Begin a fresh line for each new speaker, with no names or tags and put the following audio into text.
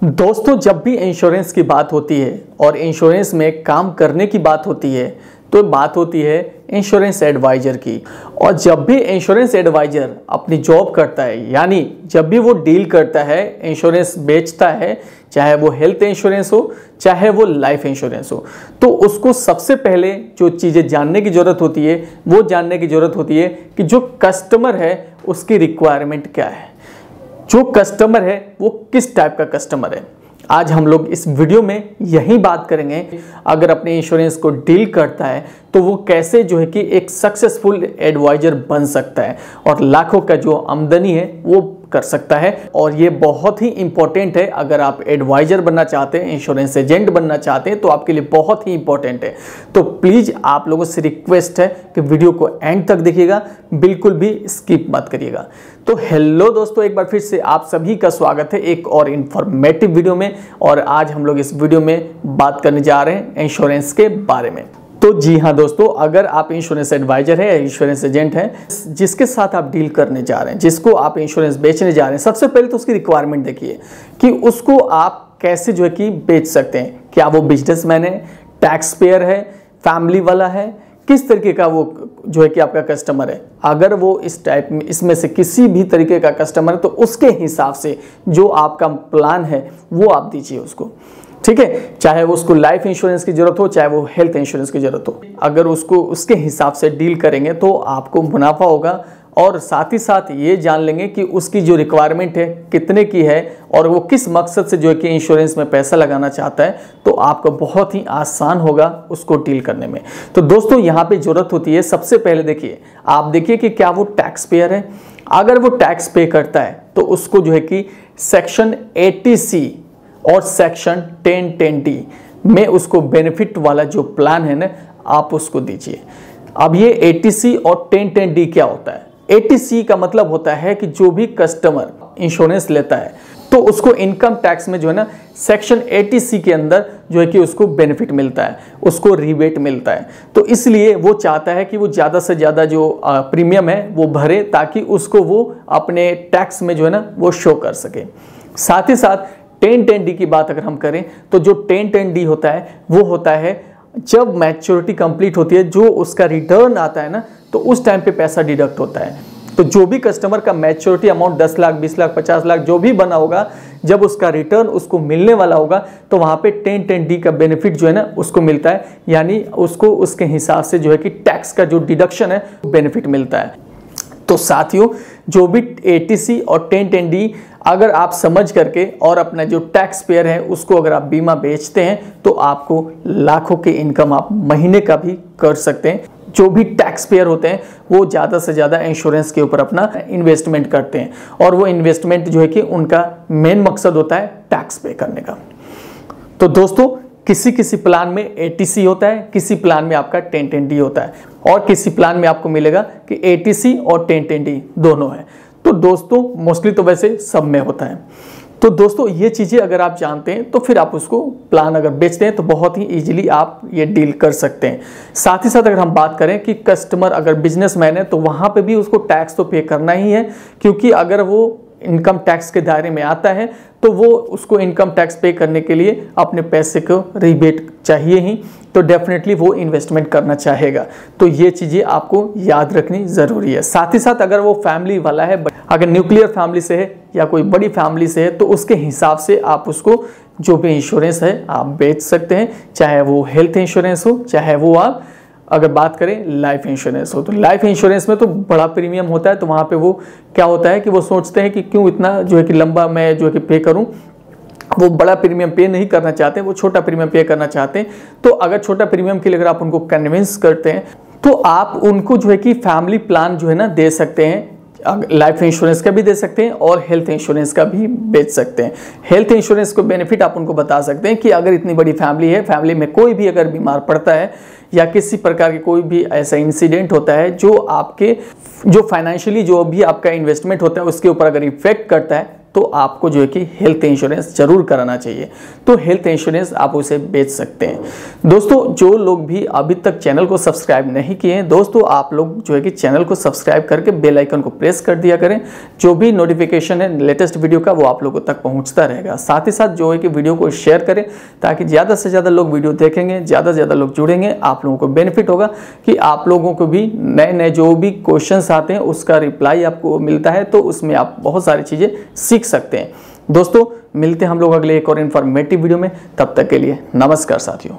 दोस्तों, जब भी इंश्योरेंस की बात होती है और इंश्योरेंस में काम करने की बात होती है तो बात होती है इंश्योरेंस एडवाइज़र की। और जब भी इंश्योरेंस एडवाइज़र अपनी जॉब करता है, यानी जब भी वो डील करता है, इंश्योरेंस बेचता है, चाहे वो हेल्थ इंश्योरेंस हो चाहे वो लाइफ इंश्योरेंस हो, तो उसको सबसे पहले जो चीज़ें जानने की ज़रूरत होती है वो जानने की ज़रूरत होती है कि जो कस्टमर है उसकी रिक्वायरमेंट क्या है, जो कस्टमर है वो किस टाइप का कस्टमर है। आज हम लोग इस वीडियो में यही बात करेंगे। अगर अपने इंश्योरेंस को डील करता है तो वो कैसे जो है कि एक सक्सेसफुल एडवाइजर बन सकता है और लाखों का जो आमदनी है वो कर सकता है। और ये बहुत ही इंपॉर्टेंट है। अगर आप एडवाइजर बनना चाहते हैं, इंश्योरेंस एजेंट बनना चाहते हैं तो आपके लिए बहुत ही इंपॉर्टेंट है। तो प्लीज़ आप लोगों से रिक्वेस्ट है कि वीडियो को एंड तक देखिएगा, बिल्कुल भी स्किप मत करिएगा। तो हेलो दोस्तों, एक बार फिर से आप सभी का स्वागत है एक और इन्फॉर्मेटिव वीडियो में। और आज हम लोग इस वीडियो में बात करने जा रहे हैं इंश्योरेंस के बारे में। तो जी हाँ दोस्तों, अगर आप इंश्योरेंस एडवाइजर है या इंश्योरेंस एजेंट है, जिसके साथ आप डील करने जा रहे हैं, जिसको आप इंश्योरेंस बेचने जा रहे हैं, सबसे पहले तो उसकी रिक्वायरमेंट देखिए कि उसको आप कैसे जो है कि बेच सकते हैं। क्या वो बिजनेसमैन है, टैक्स पेयर है, फैमिली वाला है, किस तरीके का वो जो है कि आपका कस्टमर है। अगर वो इस टाइप में इसमें से किसी भी तरीके का कस्टमर है तो उसके हिसाब से जो आपका प्लान है वो आप दीजिए उसको, ठीक है। चाहे वो उसको लाइफ इंश्योरेंस की जरूरत हो चाहे वो हेल्थ इंश्योरेंस की जरूरत हो, अगर उसको उसके हिसाब से डील करेंगे तो आपको मुनाफा होगा। और साथ ही साथ ये जान लेंगे कि उसकी जो रिक्वायरमेंट है कितने की है और वो किस मकसद से जो है कि इंश्योरेंस में पैसा लगाना चाहता है, तो आपको बहुत ही आसान होगा उसको डील करने में। तो दोस्तों, यहाँ पे जरूरत होती है, सबसे पहले देखिए, आप देखिए कि क्या वो टैक्स पेयर है। अगर वो टैक्स पे करता है तो उसको जो है कि सेक्शन 80C और सेक्शन 1010D में उसको बेनिफिट वाला जो प्लान है ना, आप उसको दीजिए। अब ये 80C और 1010D क्या होता है? 80C का मतलब होता है कि जो भी कस्टमर इंश्योरेंस लेता है तो उसको इनकम टैक्स में जो है ना सेक्शन 80C के अंदर जो है कि उसको बेनिफिट मिलता है, उसको रिबेट मिलता है। तो इसलिए वो चाहता है कि वो ज़्यादा से ज़्यादा जो प्रीमियम है वो भरे, ताकि उसको वो अपने टैक्स में जो है ना वो शो कर सके। साथ ही साथ 1010D की बात अगर हम करें तो जो 1010D होता है वो होता है जब मैच्योरिटी कंप्लीट होती है, जो उसका रिटर्न आता है ना, तो उस टाइम पे पैसा डिडक्ट होता है। तो जो भी कस्टमर का मैच्योरिटी अमाउंट 10 लाख 20 लाख 50 लाख जो भी बना होगा, जब उसका रिटर्न उसको मिलने वाला होगा तो वहाँ पे 1010D का बेनिफिट जो है ना उसको मिलता है, यानी उसको उसके हिसाब से जो है कि टैक्स का जो डिडक्शन है बेनिफिट मिलता है। तो साथियों, जो भी 80C और 1010D अगर आप समझ करके और अपना जो टैक्स पेयर है उसको अगर आप बीमा बेचते हैं तो आपको लाखों के इनकम आप महीने का भी कर सकते हैं। जो भी टैक्स पेयर होते हैं वो ज़्यादा से ज़्यादा इंश्योरेंस के ऊपर अपना इन्वेस्टमेंट करते हैं, और वो इन्वेस्टमेंट जो है कि उनका मेन मकसद होता है टैक्स पे करने का। तो दोस्तों, किसी किसी प्लान में 80C होता है, किसी प्लान में आपका 1010D होता है, और किसी प्लान में आपको मिलेगा कि 80C और 1010D दोनों है। तो दोस्तों, मोस्टली तो वैसे सब में होता है। तो दोस्तों, ये चीज़ें अगर आप जानते हैं तो फिर आप उसको प्लान अगर बेचते हैं तो बहुत ही ईजिली आप ये डील कर सकते हैं। साथ ही साथ अगर हम बात करें कि कस्टमर अगर बिजनेसमैन है तो वहाँ पे भी उसको टैक्स तो पे करना ही है, क्योंकि अगर वो इनकम टैक्स के दायरे में आता है तो वो उसको इनकम टैक्स पे करने के लिए अपने पैसे को रिबेट चाहिए ही, तो डेफिनेटली वो इन्वेस्टमेंट करना चाहेगा। तो ये चीज़ें आपको याद रखनी ज़रूरी है। साथ ही साथ अगर वो फैमिली वाला है, अगर न्यूक्लियर फैमिली से है या कोई बड़ी फैमिली से है, तो उसके हिसाब से आप उसको जो भी इंश्योरेंस है आप बेच सकते हैं, चाहे वो हेल्थ इंश्योरेंस हो चाहे वो आप अगर बात करें लाइफ इंश्योरेंस हो। तो लाइफ इंश्योरेंस में तो बड़ा प्रीमियम होता है, तो वहाँ पे वो क्या होता है कि वो सोचते हैं कि क्यों इतना जो है कि लंबा मैं जो है कि पे करूँ, वो बड़ा प्रीमियम पे नहीं करना चाहते, वो छोटा प्रीमियम पे करना चाहते हैं। तो अगर छोटा प्रीमियम के लिए अगर आप उनको कन्विंस करते हैं तो आप उनको जो है कि फैमिली प्लान जो है ना दे सकते हैं। लाइफ इंश्योरेंस का भी दे सकते हैं और हेल्थ इंश्योरेंस का भी बेच सकते हैं। हेल्थ इंश्योरेंस को बेनिफिट आप उनको बता सकते हैं कि अगर इतनी बड़ी फैमिली है, फैमिली में कोई भी अगर बीमार पड़ता है या किसी प्रकार के कोई भी ऐसा इंसिडेंट होता है जो आपके जो फाइनेंशियली जो भी आपका इन्वेस्टमेंट होता है उसके ऊपर अगर इफेक्ट करता है, तो आपको जो है कि हेल्थ इंश्योरेंस जरूर कराना चाहिए। तो हेल्थ इंश्योरेंस आप उसे बेच सकते हैं। दोस्तों जो लोग भी अभी तक चैनल को सब्सक्राइब नहीं किए हैं, दोस्तों आप लोग जो है कि चैनल को सब्सक्राइब करके बेल आइकन को प्रेस कर दिया करें। जो भी नोटिफिकेशन है लेटेस्ट वीडियो का वो आप लोगों तक पहुंचता रहेगा। साथ ही साथ जो है कि वीडियो को शेयर करें ताकि ज़्यादा से ज़्यादा लोग वीडियो देखेंगे, ज़्यादा से ज़्यादा लोग जुड़ेंगे। आप लोगों को बेनिफिट होगा कि आप लोगों को भी नए नए जो भी क्वेश्चंस आते हैं उसका रिप्लाई आपको मिलता है, तो उसमें आप बहुत सारी चीज़ें सीख सकते हैं। दोस्तों मिलते हैं हम लोग अगले एक और इन्फॉर्मेटिव वीडियो में। तब तक के लिए नमस्कार साथियों।